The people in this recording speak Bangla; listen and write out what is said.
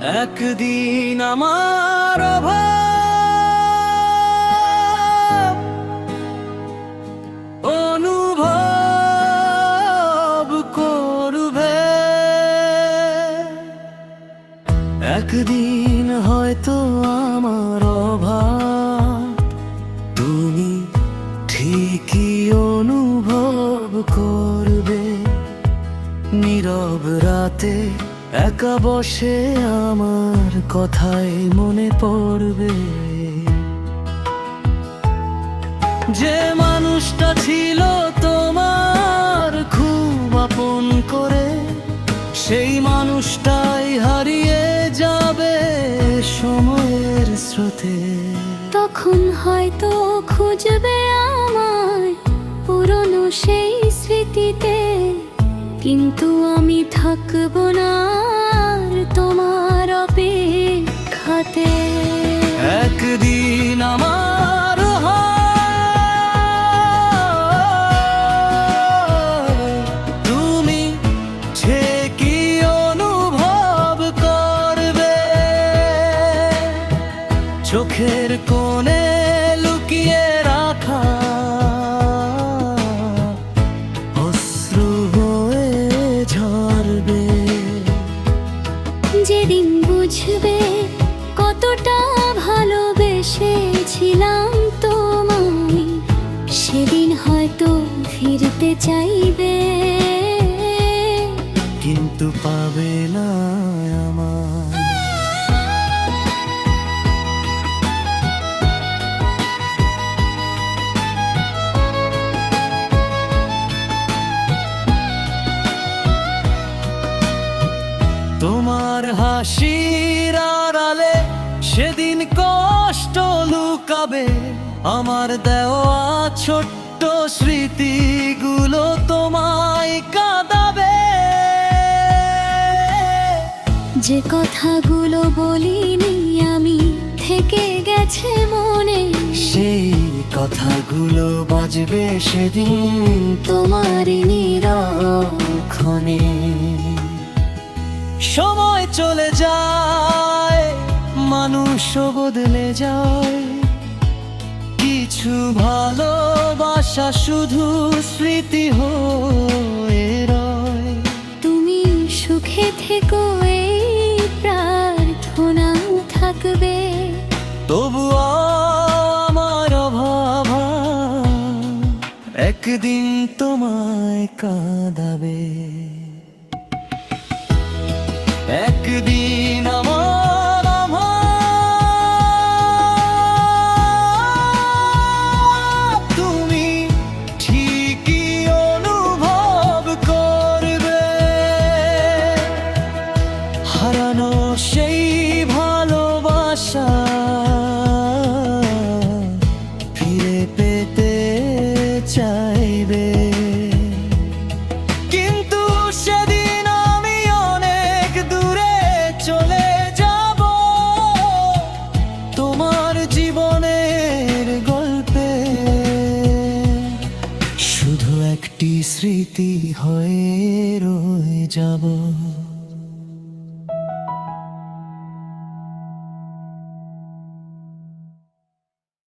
একদিন আমার অভাব অনুভব করবে, একদিন হয়তো আমার অভাব তুমি ঠিকই অনুভব করবে। নীরব রাতে একা বসে আমার কথাই মনে পড়বে, যে মানুষটা ছিল তোমার খুব আপন করে, সেই মানুষটাই হারিয়ে যাবে সময়ের স্রোতে। তখন হয়তো খুঁজবে আমায় পুরনো সেই স্মৃতিতে, কিন্তু আমি থাকবো না আর তোমার অপেক্ষাতে। একদিন আমার তুমি ঠিকই অনুভব করবে, চোখের কোণে লুকিয়ে রাখা অশ্রু হয়ে ঝরবে। যেদিন বুঝবে কতটা ভালোবেসেছিলাম তোমায়, সেদিন হয়তো ফিরতে চাইবে, কিন্তু পাবে না আমার। তোমার হাসির আড়ালে সেদিন কষ্ট লুকাবে, আমার দেওয়া ছোট্ট স্মৃতিগুলো তোমায় কাঁদাবে। যে কথাগুলো বলিনি আমি থেকে গেছে মনে, সেই কথাগুলো বাজবে সেদিন তোমার নিরক্ষণে। সময় চলে যায়, মানুষও বদলে যায়, কিছু ভালোবাসা শুধু স্মৃতি হয়ে রয়। তুমি সুখে থেকো এই প্রার্থনা থাকবে, তবুও আমার অভাব একদিন তোমায় কাঁদাবে। একদিন আমার অভাব তুমি ঠিকই অনুভব করবে, হারানো সে